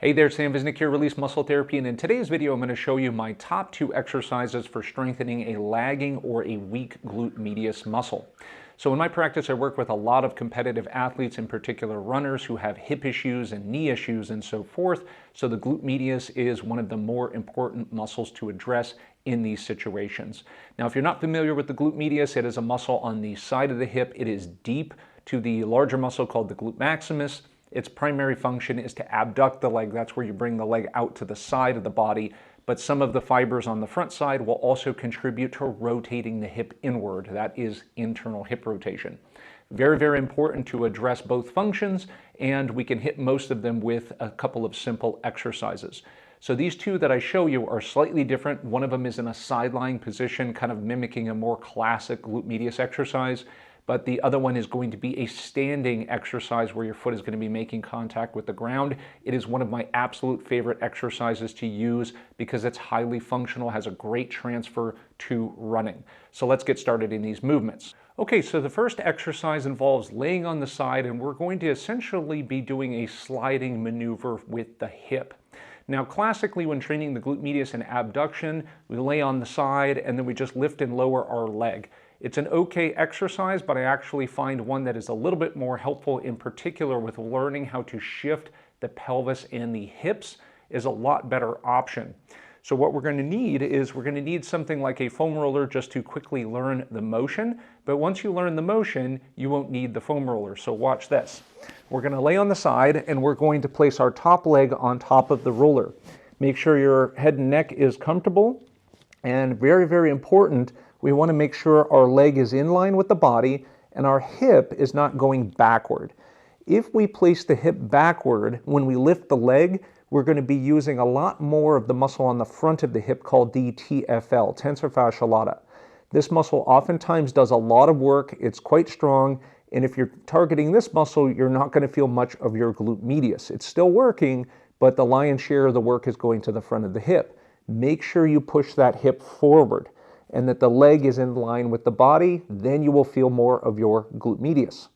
Hey there, Sam Visnick here, Release Muscle Therapy, and in today's video I'm going to show you my top 2 exercises for strengthening a lagging or a weak glute medius muscle. So in my practice I work with a lot of competitive athletes, in particular runners who have hip issues and knee issues and so forth, so the glute medius is one of the more important muscles to address in these situations. Now if you're not familiar with the glute medius, it is a muscle on the side of the hip. It is deep to the larger muscle called the glute maximus. Its primary function is to abduct the leg. That's where you bring the leg out to the side of the body. But some of the fibers on the front side will also contribute to rotating the hip inward. That is internal hip rotation. Very, very important to address both functions, and we can hit most of them with a couple of simple exercises. So these 2 that I show you are slightly different. One of them is in a side-lying position, kind of mimicking a more classic glute medius exercise. But the other one is going to be a standing exercise where your foot is going to be making contact with the ground. It is one of my absolute favorite exercises to use because it's highly functional, has a great transfer to running. So let's get started in these movements. Okay, so the first exercise involves laying on the side, and we're going to essentially be doing a sliding maneuver with the hip. Now, classically, when training the glute medius and abduction, we lay on the side and then we just lift and lower our leg. It's an okay exercise, but I actually find one that is a little bit more helpful, in particular with learning how to shift the pelvis and the hips is a lot better option. So what we're going to need is we're going to need something like a foam roller just to quickly learn the motion. But once you learn the motion, you won't need the foam roller. So watch this. We're going to lay on the side and we're going to place our top leg on top of the roller. Make sure your head and neck is comfortable, and very, very important, we want to make sure our leg is in line with the body and our hip is not going backward. If we place the hip backward, when we lift the leg, we're going to be using a lot more of the muscle on the front of the hip called the TFL, tensor fascia lata. This muscle oftentimes does a lot of work. It's quite strong. And if you're targeting this muscle, you're not going to feel much of your glute medius. It's still working, but the lion's share of the work is going to the front of the hip. Make sure you push that hip forward and that the leg is in line with the body. Then you will feel more of your glute medius.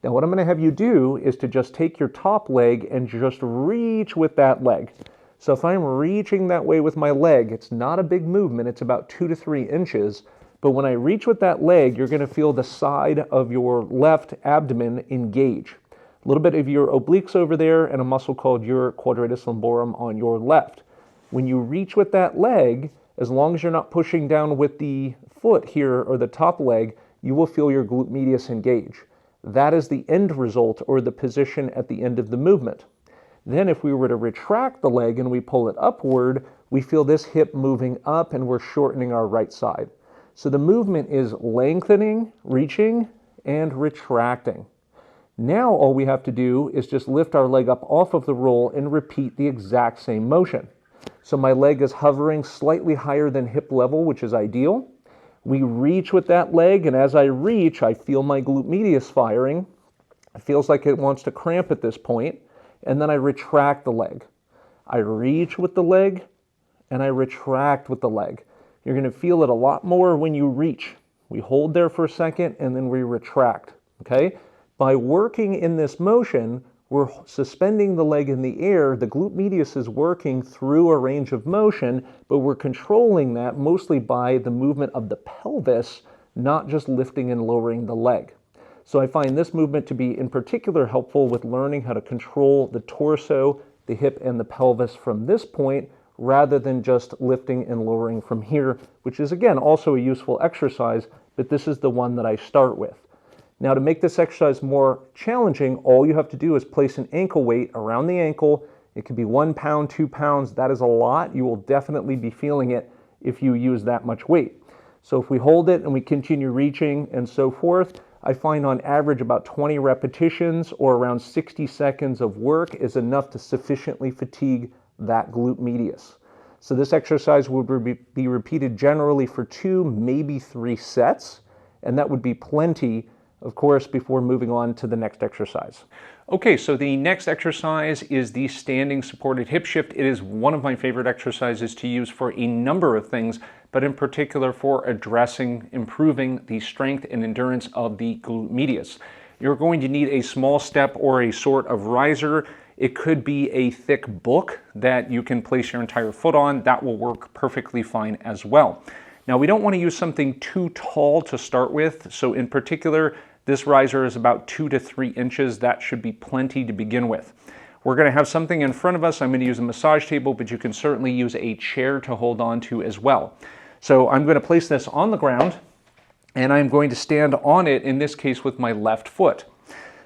Now what I'm going to have you do is to just take your top leg and just reach with that leg. So if I'm reaching that way with my leg, it's not a big movement, it's about 2 to 3 inches. But when I reach with that leg, you're going to feel the side of your left abdomen engage. A little bit of your obliques over there and a muscle called your quadratus lumborum on your left. When you reach with that leg, as long as you're not pushing down with the foot here or the top leg, you will feel your glute medius engage. That is the end result, or the position at the end of the movement. Then if we were to retract the leg and we pull it upward, we feel this hip moving up and we're shortening our right side. So the movement is lengthening, reaching, and retracting. Now all we have to do is just lift our leg up off of the roll and repeat the exact same motion. So my leg is hovering slightly higher than hip level, which is ideal. We reach with that leg, and as I reach, I feel my glute medius firing. It feels like it wants to cramp at this point, and then I retract the leg. I reach with the leg, and I retract with the leg. You're going to feel it a lot more when you reach. We hold there for a second, and then we retract, okay? By working in this motion, we're suspending the leg in the air. The glute medius is working through a range of motion, but we're controlling that mostly by the movement of the pelvis, not just lifting and lowering the leg. So I find this movement to be in particular helpful with learning how to control the torso, the hip, and the pelvis from this point, rather than just lifting and lowering from here, which is again also a useful exercise, but this is the one that I start with. Now to make this exercise more challenging, all you have to do is place an ankle weight around the ankle. It could be 1 pound, 2 pounds. That is a lot. You will definitely be feeling it if you use that much weight. So if we hold it and we continue reaching and so forth, I find on average about 20 repetitions or around 60 seconds of work is enough to sufficiently fatigue that glute medius. So this exercise will be repeated generally for 2, maybe 3 sets, and that would be plenty, of course, before moving on to the next exercise. Okay, so the next exercise is the standing supported hip shift. It is one of my favorite exercises to use for a number of things, but in particular for addressing, improving the strength and endurance of the glute medius. You're going to need a small step or a sort of riser. It could be a thick book that you can place your entire foot on. That will work perfectly fine as well. Now, we don't want to use something too tall to start with. So in particular, this riser is about 2 to 3 inches. That should be plenty to begin with. We're going to have something in front of us. I'm going to use a massage table, but you can certainly use a chair to hold on to as well. So I'm going to place this on the ground, and I'm going to stand on it, in this case with my left foot.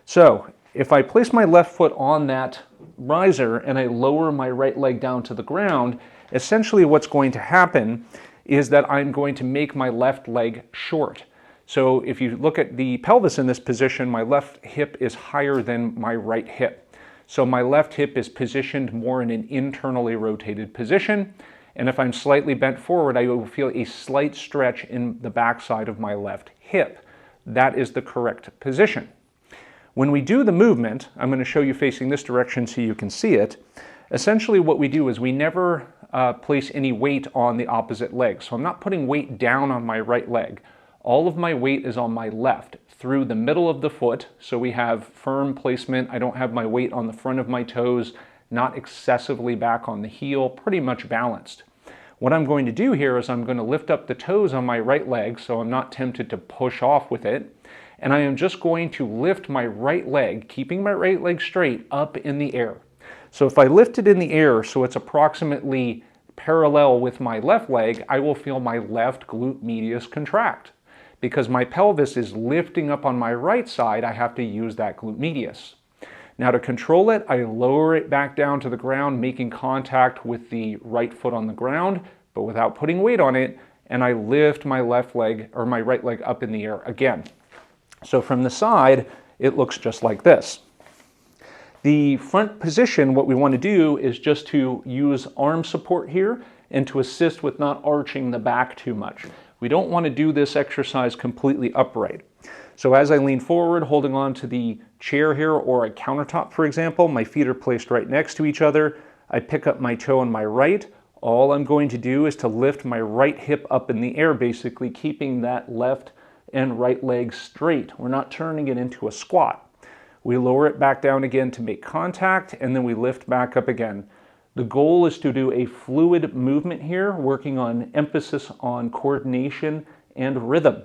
So if I place my left foot on that riser and I lower my right leg down to the ground, essentially what's going to happen is that I'm going to make my left leg short. So if you look at the pelvis in this position, my left hip is higher than my right hip. So my left hip is positioned more in an internally rotated position. And if I'm slightly bent forward, I will feel a slight stretch in the backside of my left hip. That is the correct position. When we do the movement, I'm going to show you facing this direction so you can see it. Essentially what we do is we never place any weight on the opposite leg. So I'm not putting weight down on my right leg. All of my weight is on my left through the middle of the foot. So we have firm placement. I don't have my weight on the front of my toes, not excessively back on the heel, pretty much balanced. What I'm going to do here is I'm going to lift up the toes on my right leg so I'm not tempted to push off with it. And I am just going to lift my right leg, keeping my right leg straight, up in the air. So if I lift it in the air so it's approximately parallel with my left leg, I will feel my left glute medius contract. Because my pelvis is lifting up on my right side, I have to use that glute medius. Now to control it, I lower it back down to the ground, making contact with the right foot on the ground, but without putting weight on it, and I lift my left leg, or my right leg, up in the air again. So from the side, it looks just like this. The front position, what we want to do is just to use arm support here and to assist with not arching the back too much. We don't want to do this exercise completely upright. So as I lean forward, holding on to the chair here or a countertop, for example, my feet are placed right next to each other. I pick up my toe on my right. All I'm going to do is to lift my right hip up in the air, basically keeping that left and right leg straight. We're not turning it into a squat. We lower it back down again to make contact, and then we lift back up again. The goal is to do a fluid movement here, working on emphasis on coordination and rhythm.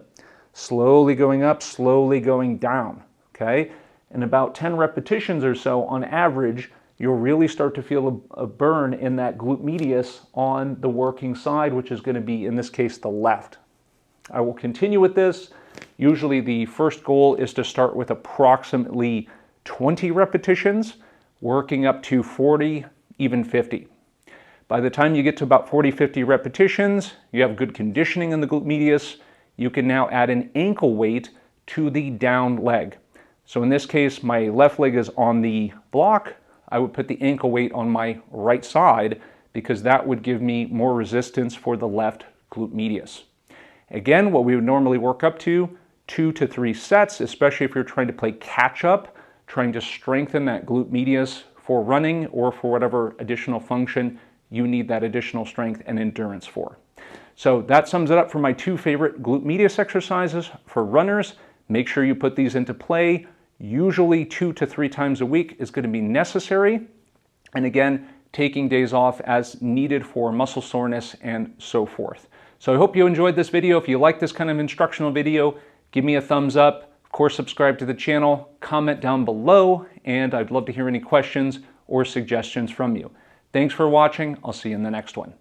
Slowly going up, slowly going down, okay? In about 10 repetitions or so, on average, you'll really start to feel a burn in that glute medius on the working side, which is going to be, in this case, the left. I will continue with this. Usually the first goal is to start with approximately 20 repetitions, working up to 40, even 50. By the time you get to about 40, 50 repetitions, you have good conditioning in the glute medius. You can now add an ankle weight to the down leg. So in this case, my left leg is on the block. I would put the ankle weight on my right side because that would give me more resistance for the left glute medius. Again, what we would normally work up to, 2 to 3 sets, especially if you're trying to play catch up, trying to strengthen that glute medius for running or for whatever additional function you need that additional strength and endurance for. So that sums it up for my 2 favorite glute medius exercises for runners. Make sure you put these into play. Usually 2 to 3 times a week is going to be necessary. And again, taking days off as needed for muscle soreness and so forth. So I hope you enjoyed this video. If you like this kind of instructional video, give me a thumbs up. Of course, subscribe to the channel, comment down below, and I'd love to hear any questions or suggestions from you. Thanks for watching. I'll see you in the next one.